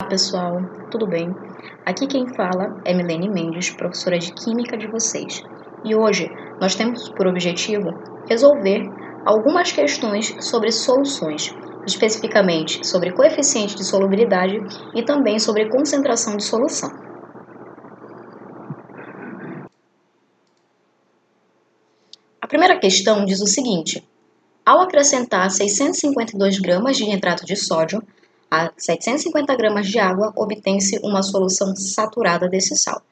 Pessoal, tudo bem? Aqui quem fala é Milene Mendes, professora de Química de vocês. E hoje nós temos por objetivo resolver algumas questões sobre soluções, especificamente sobre coeficiente de solubilidade e também sobre concentração de solução. A primeira questão diz o seguinte: ao acrescentar 652 gramas de nitrato de sódio a 750 gramas de água, obtém-se uma solução saturada desse sal.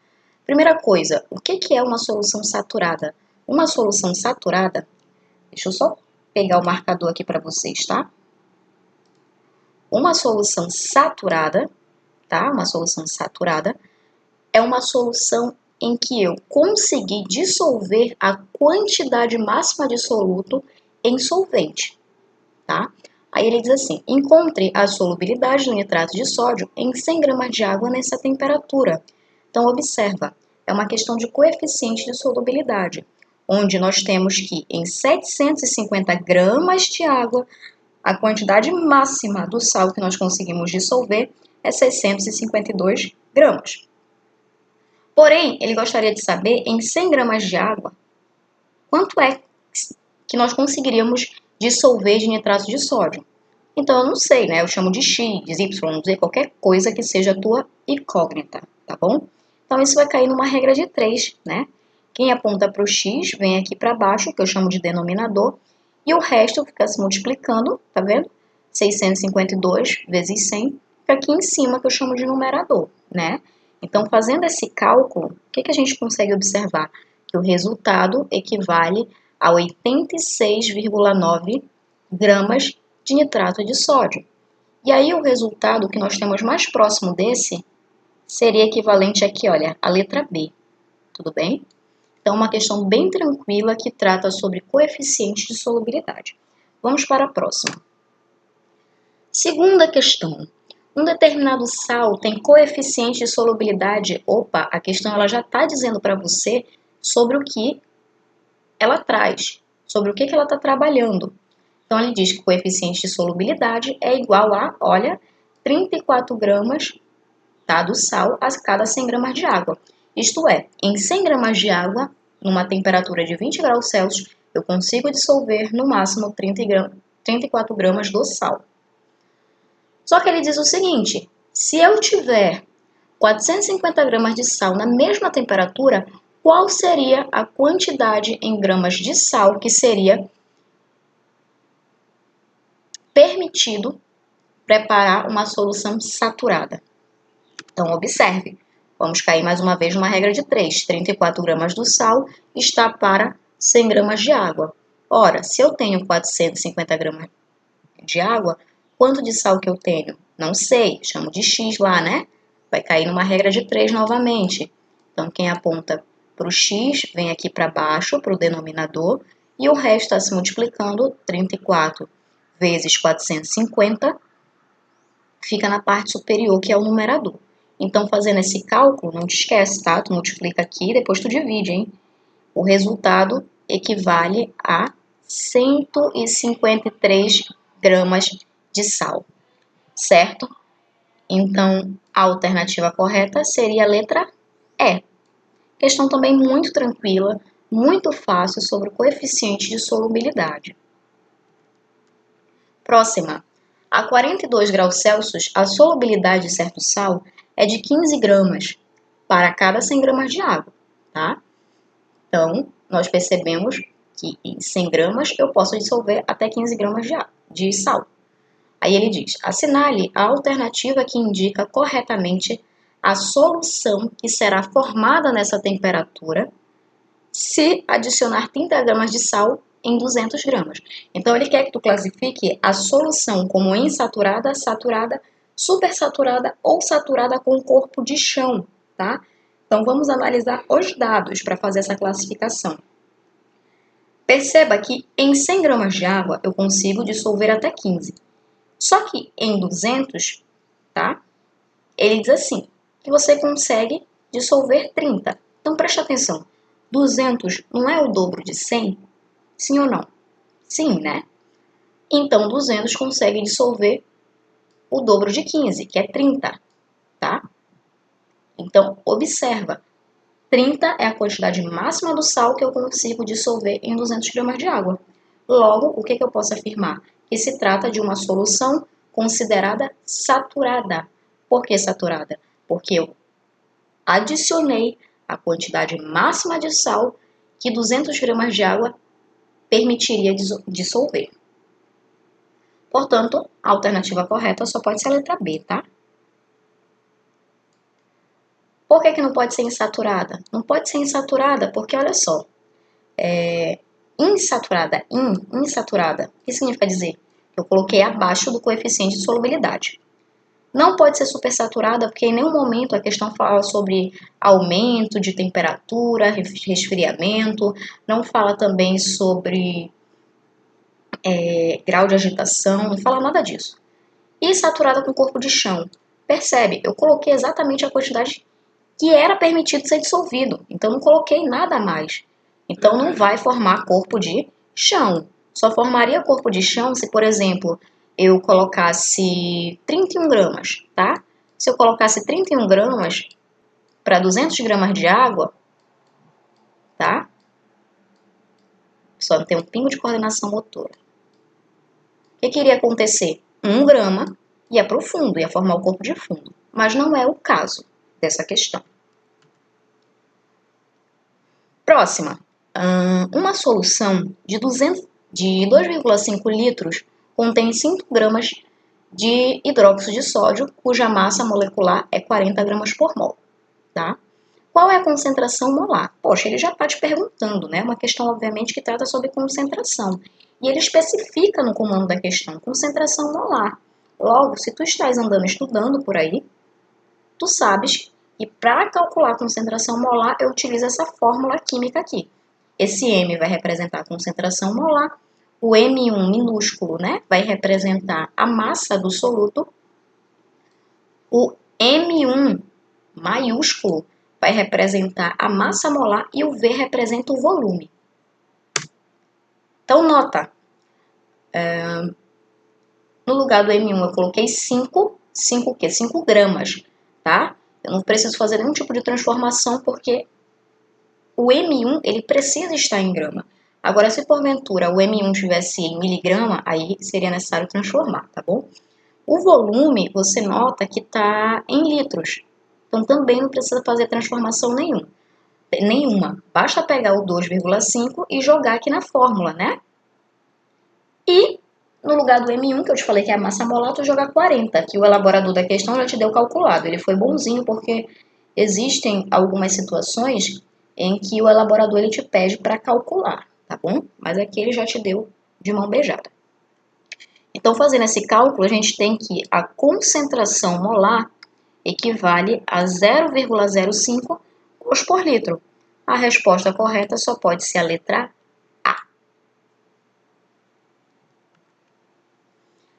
Primeira coisa, o que é uma solução saturada? Uma solução saturada, deixa eu só pegar o marcador aqui para vocês, tá? Uma solução saturada, tá? Uma solução saturada é uma solução em que eu consegui dissolver a quantidade máxima de soluto em solvente, tá? Aí ele diz assim: encontre a solubilidade do nitrato de sódio em 100 gramas de água nessa temperatura. Então, observa, é uma questão de coeficiente de solubilidade, onde nós temos que em 750 gramas de água, a quantidade máxima do sal que nós conseguimos dissolver é 652 gramas. Porém, ele gostaria de saber, em 100 gramas de água, quanto é que nós conseguiríamos dissolver de nitrato de sódio. Então, eu não sei, né? Eu chamo de X, Y, Z, qualquer coisa que seja a tua incógnita, tá bom? Então, isso vai cair numa regra de 3, né? Quem aponta para o X vem aqui para baixo, que eu chamo de denominador, e o resto fica se multiplicando, tá vendo? 652 vezes 100 fica aqui em cima, que eu chamo de numerador, né? Então, fazendo esse cálculo, o que a gente consegue observar? Que o resultado equivale a 86,9 gramas de nitrato de sódio. E aí o resultado que nós temos mais próximo desse seria equivalente aqui, olha, a letra B. Tudo bem? Então, uma questão bem tranquila que trata sobre coeficiente de solubilidade. Vamos para a próxima. Segunda questão. Um determinado sal tem coeficiente de solubilidade. Opa, a questão ela já está dizendo para você sobre o que ela traz, sobre o que ela está trabalhando. Então, ele diz que o coeficiente de solubilidade é igual a, olha, 34 gramas, tá, do sal a cada 100 gramas de água. Isto é, em 100 gramas de água, numa temperatura de 20 graus Celsius, eu consigo dissolver no máximo 34 gramas do sal. Só que ele diz o seguinte: se eu tiver 450 gramas de sal na mesma temperatura, qual seria a quantidade em gramas de sal que seria permitido preparar uma solução saturada? Então, observe. Vamos cair mais uma vez numa regra de 3. 34 gramas do sal está para 100 gramas de água. Ora, se eu tenho 450 gramas de água, quanto de sal que eu tenho? Não sei, chamo de X lá, né? Vai cair numa regra de 3 novamente. Então, quem aponta para o X vem aqui para baixo, para o denominador, e o resto está se multiplicando, 34 vezes 450, fica na parte superior, que é o numerador. Então, fazendo esse cálculo, não te esquece, tá? Tu multiplica aqui e depois tu divide, hein? O resultado equivale a 153 gramas de sal, certo? Então, a alternativa correta seria a letra E. Questão também muito tranquila, muito fácil sobre o coeficiente de solubilidade. Próxima. A 42 graus Celsius, a solubilidade de certo sal é de 15 gramas para cada 100 gramas de água, tá? Então, nós percebemos que em 100 gramas eu posso dissolver até 15 gramas de sal. Aí ele diz: assinale a alternativa que indica corretamente a solução que será formada nessa temperatura se adicionar 30 gramas de sal em 200 gramas. Então, ele quer que tu classifique a solução como insaturada, saturada, supersaturada ou saturada com corpo de chão, tá? Então, vamos analisar os dados para fazer essa classificação. Perceba que em 100 gramas de água eu consigo dissolver até 15. Só que em 200, tá? Ele diz assim, que você consegue dissolver 30. Então, preste atenção. 200 não é o dobro de 100? Sim ou não? Sim, né? Então, 200 consegue dissolver o dobro de 15, que é 30. tá? Então, observa, 30 é a quantidade máxima do sal que eu consigo dissolver em 200 gramas de água. Logo, o que eu posso afirmar? Que se trata de uma solução considerada saturada. Por que saturada? Porque eu adicionei a quantidade máxima de sal que 200 gramas de água permitiria dissolver. Portanto, a alternativa correta só pode ser a letra B, tá? Por que não pode ser insaturada? Não pode ser insaturada porque, olha só, insaturada, insaturada, o que significa dizer? Eu coloquei abaixo do coeficiente de solubilidade. Não pode ser supersaturada porque em nenhum momento a questão fala sobre aumento de temperatura, resfriamento, não fala também sobre grau de agitação, não fala nada disso. E saturada com corpo de chão. Percebe, eu coloquei exatamente a quantidade que era permitido ser dissolvido, então não coloquei nada a mais. Então não vai formar corpo de chão. Só formaria corpo de chão se, por exemplo, eu colocasse 31 gramas, tá? Se eu colocasse 31 gramas para 200 gramas de água, tá? Só tem um pingo de coordenação motora. O que iria acontecer? 1 grama ia para o fundo, ia formar o corpo de fundo. Mas não é o caso dessa questão. Próxima. Uma solução de 2,5 litros contém 5 gramas de hidróxido de sódio, cuja massa molecular é 40 gramas por mol. Tá? Qual é a concentração molar? Poxa, ele já está te perguntando, né? Uma questão, obviamente, que trata sobre concentração. E ele especifica no comando da questão, concentração molar. Logo, se tu estás andando estudando por aí, tu sabes que para calcular a concentração molar, eu utilizo essa fórmula química aqui. Esse M vai representar a concentração molar, o M1 minúsculo, né, vai representar a massa do soluto, o M1 maiúsculo vai representar a massa molar e o V representa o volume. Então, nota, no lugar do M1 eu coloquei 5 gramas, tá? Eu não preciso fazer nenhum tipo de transformação porque o M1 ele precisa estar em grama. Agora, se porventura o M1 estivesse em miligrama, aí seria necessário transformar, tá bom? O volume, você nota que está em litros. Então, também não precisa fazer transformação nenhuma. Basta pegar o 2,5 e jogar aqui na fórmula, né? E no lugar do M1, que eu te falei que é a massa molar, tu joga 40, que o elaborador da questão já te deu calculado. Ele foi bonzinho porque existem algumas situações em que o elaborador ele te pede para calcular, tá bom? Mas aqui ele já te deu de mão beijada. Então, fazendo esse cálculo, a gente tem que a concentração molar equivale a 0,05 mols por litro. A resposta correta só pode ser a letra A.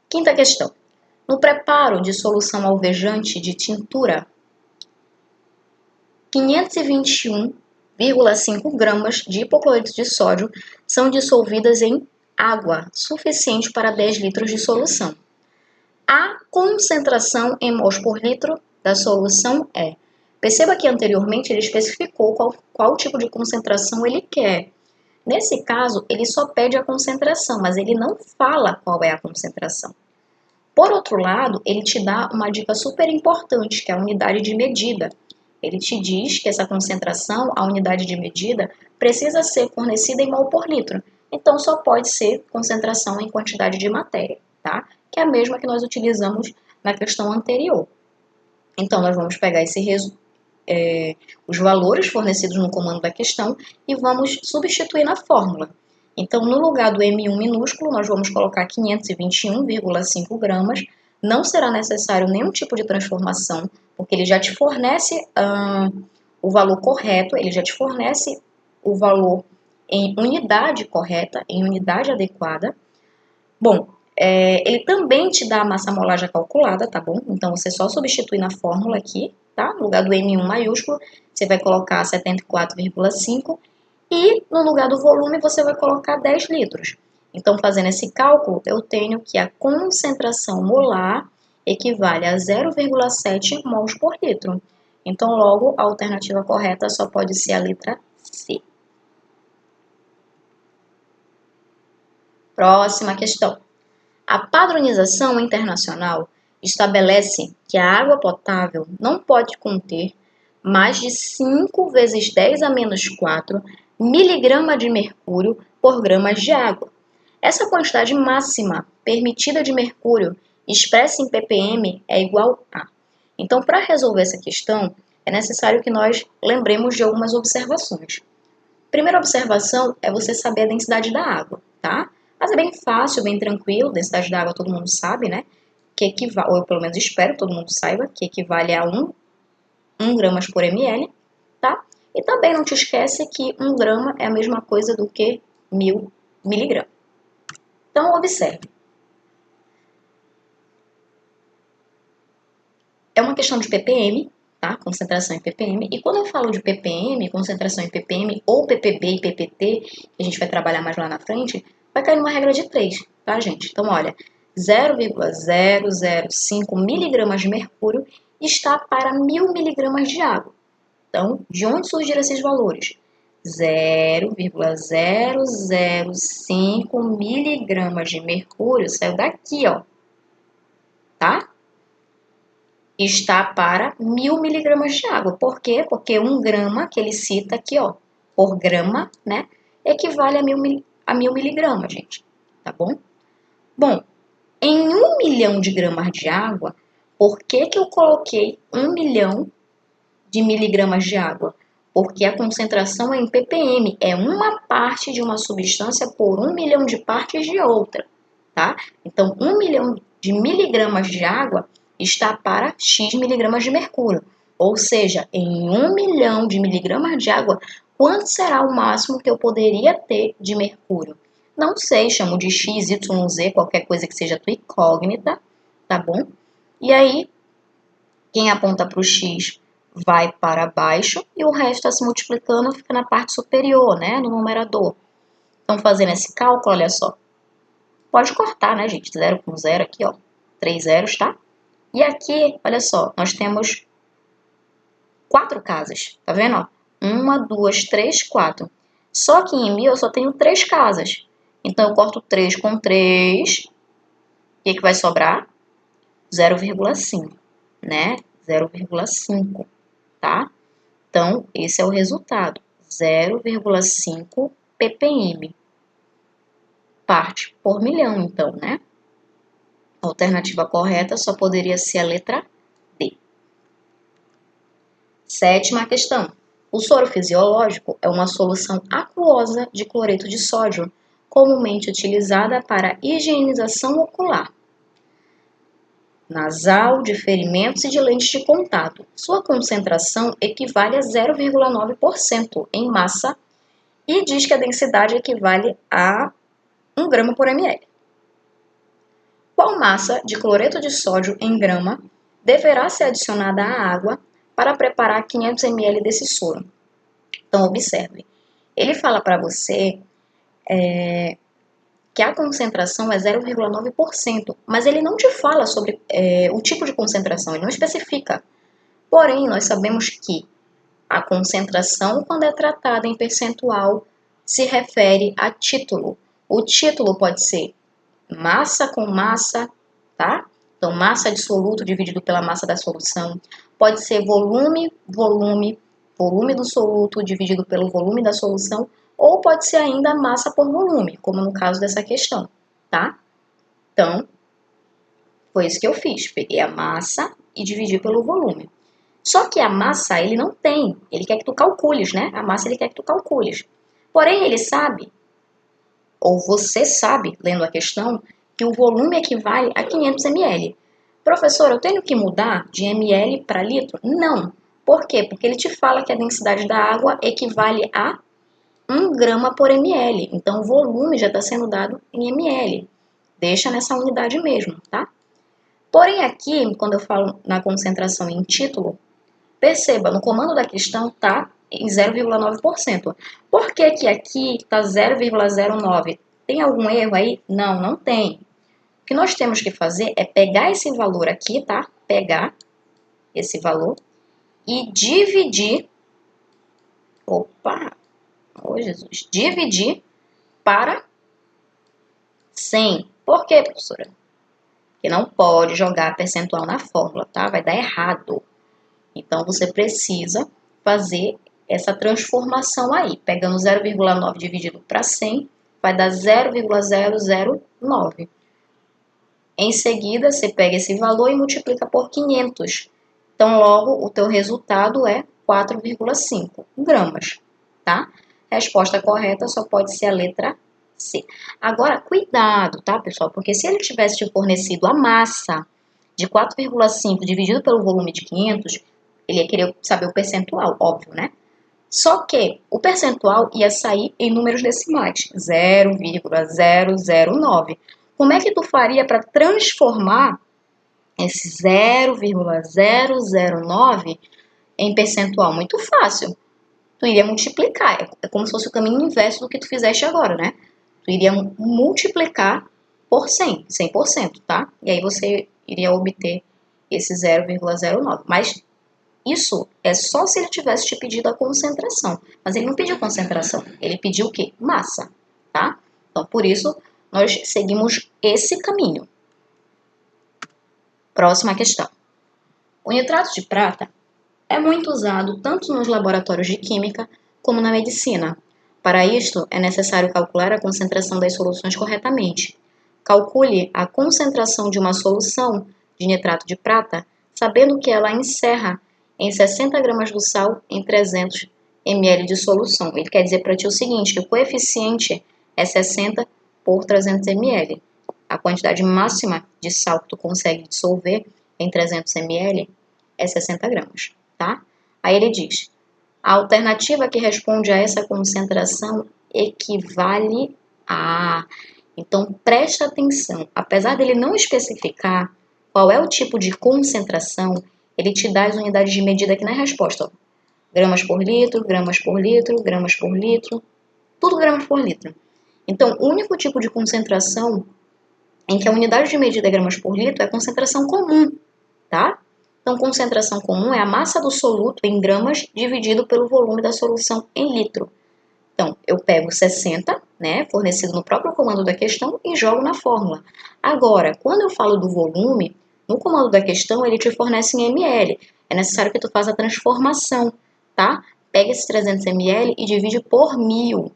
Quinta questão. No preparo de solução alvejante de tintura, 521,5 gramas de hipocloreto de sódio são dissolvidas em água, suficiente para 10 litros de solução. A concentração em mols por litro da solução é. Perceba que anteriormente ele especificou qual tipo de concentração ele quer. Nesse caso, ele só pede a concentração, mas ele não fala qual é a concentração. Por outro lado, ele te dá uma dica super importante, que é a unidade de medida. Ele te diz que essa concentração, a unidade de medida, precisa ser fornecida em mol por litro. Então, só pode ser concentração em quantidade de matéria, tá? Que é a mesma que nós utilizamos na questão anterior. Então, nós vamos pegar os valores fornecidos no comando da questão e vamos substituir na fórmula. Então, no lugar do M1 minúsculo, nós vamos colocar 521,5 gramas. Não será necessário nenhum tipo de transformação, porque ele já te fornece o valor correto, ele já te fornece o valor em unidade correta, em unidade adequada. Bom, ele também te dá a massa molar já calculada, tá bom? Então, você só substitui na fórmula aqui, tá? No lugar do M1 maiúsculo, você vai colocar 74,5 e no lugar do volume você vai colocar 10 litros. Então, fazendo esse cálculo, eu tenho que a concentração molar equivale a 0,7 mols por litro. Então, logo, a alternativa correta só pode ser a letra C. Próxima questão. A padronização internacional estabelece que a água potável não pode conter mais de 5 vezes 10 a menos 4 miligrama de mercúrio por gramas de água. Essa quantidade máxima permitida de mercúrio, expressa em ppm, é igual a. Então, para resolver essa questão, é necessário que nós lembremos de algumas observações. Primeira observação é você saber a densidade da água, tá? Mas é bem fácil, bem tranquilo, densidade da água todo mundo sabe, né? Que equivale, ou eu pelo menos espero que todo mundo saiba, que equivale a 1 gramas por ml, tá? E também não te esquece que 1 grama é a mesma coisa do que 1000 miligramas. Então, observe. É uma questão de ppm, tá? Concentração em ppm. E quando eu falo de ppm, concentração em ppm, ou ppb e ppt, que a gente vai trabalhar mais lá na frente, vai cair numa regra de 3, tá, gente? Então, olha, 0,005 miligramas de mercúrio está para 1000 miligramas de água. Então, de onde surgiram esses valores? 0,005 miligramas de mercúrio saiu daqui, ó, tá? Está para 1000 miligramas de água. Por quê? Porque 1 grama, que ele cita aqui, ó, por grama, né, equivale a 1000 miligramas, gente, tá bom? Bom, em 1 milhão de gramas de água, por que eu coloquei 1 milhão de miligramas de água? Porque a concentração é em ppm, é uma parte de uma substância por 1 milhão de partes de outra, tá? Então, 1 milhão de miligramas de água está para X miligramas de mercúrio. Ou seja, em 1 milhão de miligramas de água, quanto será o máximo que eu poderia ter de mercúrio? Não sei, chamo de X, Y, Z, qualquer coisa que seja tua incógnita, tá bom? E aí, quem aponta para o X vai para baixo e o resto está se multiplicando, fica na parte superior, né, no numerador. Então, fazendo esse cálculo, olha só. Pode cortar, né, gente? 0 com 0 aqui, ó. 3 zeros, tá? E aqui, olha só, nós temos 4 casas, tá vendo? Ó? 1, 2, 3, 4. Só que em 1000 eu só tenho 3 casas. Então, eu corto 3 com 3. O que vai sobrar? 0,5, né? 0,5, tá? Então, esse é o resultado. 0,5 ppm. Parte por milhão, então, né? A alternativa correta só poderia ser a letra D. Sétima questão. O soro fisiológico é uma solução aquosa de cloreto de sódio, comumente utilizada para higienização ocular, nasal, de ferimentos e de lentes de contato. Sua concentração equivale a 0,9% em massa e diz que a densidade equivale a 1 grama por ml. Qual massa de cloreto de sódio em grama deverá ser adicionada à água para preparar 500 ml desse soro? Então, observe. Ele fala para você que a concentração é 0,9%, mas ele não te fala sobre o tipo de concentração, ele não especifica. Porém, nós sabemos que a concentração, quando é tratada em percentual, se refere a título. O título pode ser massa com massa, tá? Então, massa de soluto dividido pela massa da solução. Pode ser volume do soluto dividido pelo volume da solução. Ou pode ser ainda massa por volume, como no caso dessa questão, tá? Então, foi isso que eu fiz. Peguei a massa e dividi pelo volume. Só que a massa, ele não tem. Ele quer que tu calcules, né? A massa, ele quer que tu calcules. Porém, ele sabe, ou você sabe, lendo a questão, que o volume equivale a 500 ml. Professor, eu tenho que mudar de ml para litro? Não. Por quê? Porque ele te fala que a densidade da água equivale a 1 grama por ml. Então, o volume já está sendo dado em ml. Deixa nessa unidade mesmo, tá? Porém, aqui, quando eu falo na concentração em título, perceba, no comando da questão está em 0,9%. Por que aqui está 0,09? Tem algum erro aí? Não, não tem. O que nós temos que fazer é pegar esse valor aqui, tá? Pegar esse valor e dividir. Opa! Oh, Jesus! Dividir para 100. Por quê, professora? Porque não pode jogar percentual na fórmula, tá? Vai dar errado. Então, você precisa fazer essa transformação aí. Pegando 0,9 dividido para 100, vai dar 0,009. Em seguida, você pega esse valor e multiplica por 500. Então, logo, o teu resultado é 4,5 gramas, tá? Resposta correta só pode ser a letra C. Agora, cuidado, tá, pessoal? Porque se ele tivesse te fornecido a massa de 4,5 dividido pelo volume de 500, ele ia querer saber o percentual, óbvio, né? Só que o percentual ia sair em números decimais, 0,009. Como é que tu faria para transformar esse 0,009 em percentual? Muito fácil. Tu iria multiplicar. É como se fosse o caminho inverso do que tu fizeste agora, né? Tu iria multiplicar por 100, 100%, tá? E aí você iria obter esse 0,09. Mas isso é só se ele tivesse te pedido a concentração. Mas ele não pediu concentração. Ele pediu o quê? Massa, tá? Então, por isso, nós seguimos esse caminho. Próxima questão. O nitrato de prata é muito usado tanto nos laboratórios de química como na medicina. Para isto, é necessário calcular a concentração das soluções corretamente. Calcule a concentração de uma solução de nitrato de prata, sabendo que ela encerra em 60 gramas do sal em 300 ml de solução. Ele quer dizer para ti o seguinte, que o coeficiente é 60 por 300 ml. A quantidade máxima de sal que tu consegue dissolver em 300 ml é 60 gramas, tá? Aí ele diz, a alternativa que responde a essa concentração equivale a... Então, presta atenção. Apesar dele não especificar qual é o tipo de concentração, ele te dá as unidades de medida aqui na resposta. Ó. Gramas por litro, gramas por litro, gramas por litro, tudo gramas por litro. Então, o único tipo de concentração em que a unidade de medida é gramas por litro é a concentração comum, tá? Então, concentração comum é a massa do soluto em gramas dividido pelo volume da solução em litro. Então, eu pego 60, né, fornecido no próprio comando da questão, e jogo na fórmula. Agora, quando eu falo do volume, no comando da questão, ele te fornece em ml. É necessário que tu faça a transformação, tá? Pega esse 300 ml e divide por 1000.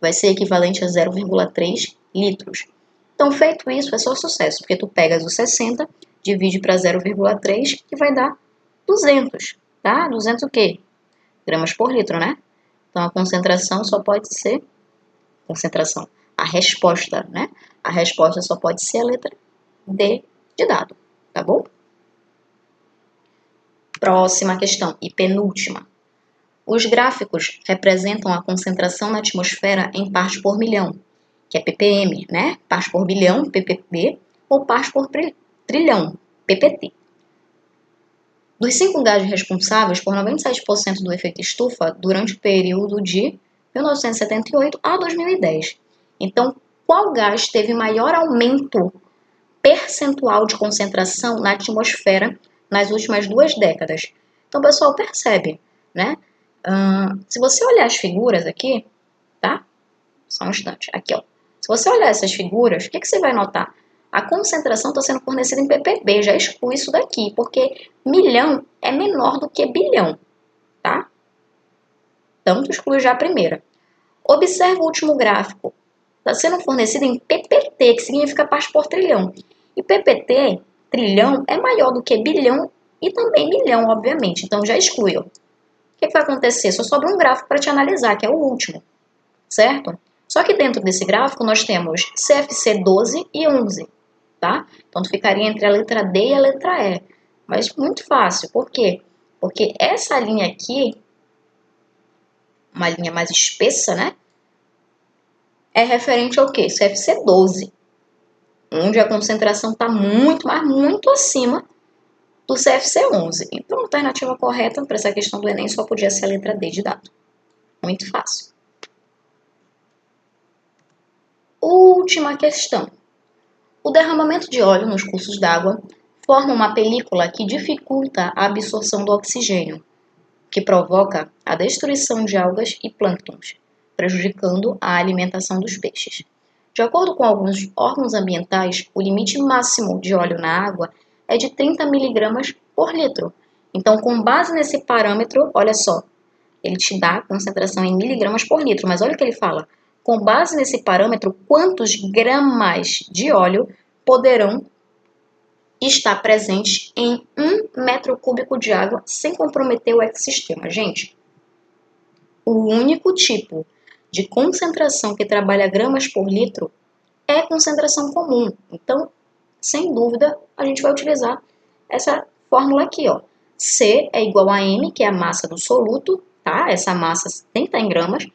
Vai ser equivalente a 0,3 litros. Então, feito isso, é só sucesso, porque tu pegas o 60, divide para 0,3, que vai dar 200, tá? 200 o quê? Gramas por litro, né? Então, a concentração só pode ser... Concentração. A resposta, né? A resposta só pode ser a letra D de dado, tá bom? Próxima questão e penúltima. Os gráficos representam a concentração na atmosfera em partes por milhão, que é ppm, né? Partes por bilhão, ppb, ou partes por trilhão, ppt. Dos 5 gases responsáveis por 97% do efeito estufa durante o período de 1978 a 2010. Então, qual gás teve maior aumento percentual de concentração na atmosfera nas últimas 2 décadas? Então, pessoal, percebe, né? Se você olhar as figuras aqui, tá? Só um instante, aqui, ó. Se você olhar essas figuras, o que você vai notar? A concentração está sendo fornecida em ppb, já exclui isso daqui, porque milhão é menor do que bilhão, tá? Então, tu exclui já a primeira. Observa o último gráfico. Está sendo fornecido em ppt, que significa parte por trilhão. E ppt, trilhão, é maior do que bilhão e também milhão, obviamente. Então, já exclui, ó. O que vai acontecer? Só sobra um gráfico para te analisar, que é o último, certo? Só que dentro desse gráfico nós temos CFC 12 e 11, tá? Então, tu ficaria entre a letra D e a letra E. Mas muito fácil, por quê? Porque essa linha aqui, uma linha mais espessa, né? É referente ao quê? CFC 12, onde a concentração está muito, mas muito acima do CFC 11. Então, a alternativa correta para essa questão do Enem só podia ser a letra D de dado. Muito fácil. Última questão. O derramamento de óleo nos cursos d'água forma uma película que dificulta a absorção do oxigênio, que provoca a destruição de algas e plânctons, prejudicando a alimentação dos peixes. De acordo com alguns órgãos ambientais, o limite máximo de óleo na água é de 30 mg por litro. Então, com base nesse parâmetro, olha só, ele te dá a concentração em miligramas por litro, mas olha o que ele fala. Com base nesse parâmetro, quantos gramas de óleo poderão estar presentes em 1 metro cúbico de água sem comprometer o ecossistema? Gente, o único tipo de concentração que trabalha gramas por litro é concentração comum. Então, sem dúvida, a gente vai utilizar essa fórmula aqui, ó. C é igual a M, que é a massa do soluto, tá? Essa massa tem que estar em gramas,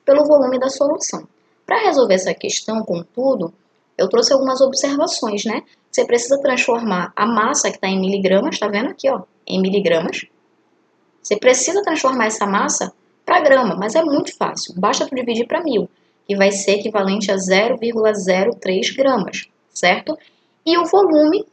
pelo volume da solução. Para resolver essa questão, contudo, eu trouxe algumas observações, né? Você precisa transformar a massa que está em miligramas, tá vendo aqui, ó, em miligramas. Você precisa transformar essa massa para grama, mas é muito fácil. Basta tu dividir para 1000, que vai ser equivalente a 0,03 gramas, certo? E o volume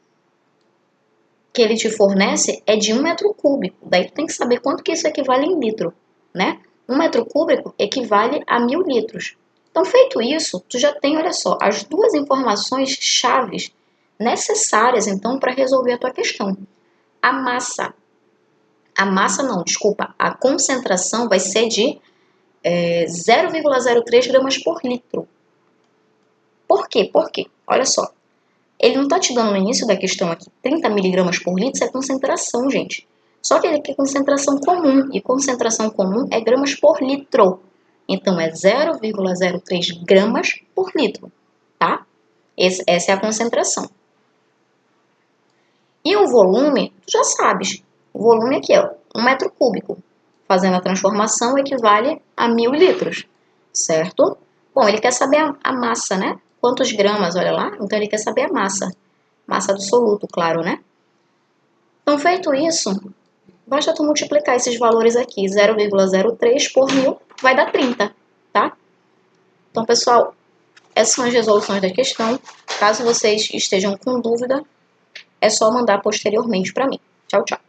que ele te fornece é de 1 metro cúbico. Daí tu tem que saber quanto que isso equivale em litro, né? 1 metro cúbico equivale a 1000 litros. Então, feito isso, tu já tem, olha só, as duas informações chaves necessárias, então, para resolver a tua questão. A concentração vai ser de 0,03 gramas por litro. Por quê? Por quê? Olha só. Ele não está te dando no início da questão aqui 30 miligramas por litro, isso é concentração, gente. Só que ele quer concentração comum, e concentração comum é gramas por litro. Então, é 0,03 gramas por litro, tá? Essa é a concentração. E o volume, tu já sabes. O volume aqui, ó, 1 metro cúbico. Fazendo a transformação equivale a 1000 litros, certo? Bom, ele quer saber a massa, né? Quantos gramas, olha lá? Então, ele quer saber a massa. Massa do soluto, claro, né? Então, feito isso, basta tu multiplicar esses valores aqui. 0,03 por 1000 vai dar 30, tá? Então, pessoal, essas são as resoluções da questão. Caso vocês estejam com dúvida, é só mandar posteriormente para mim. Tchau, tchau.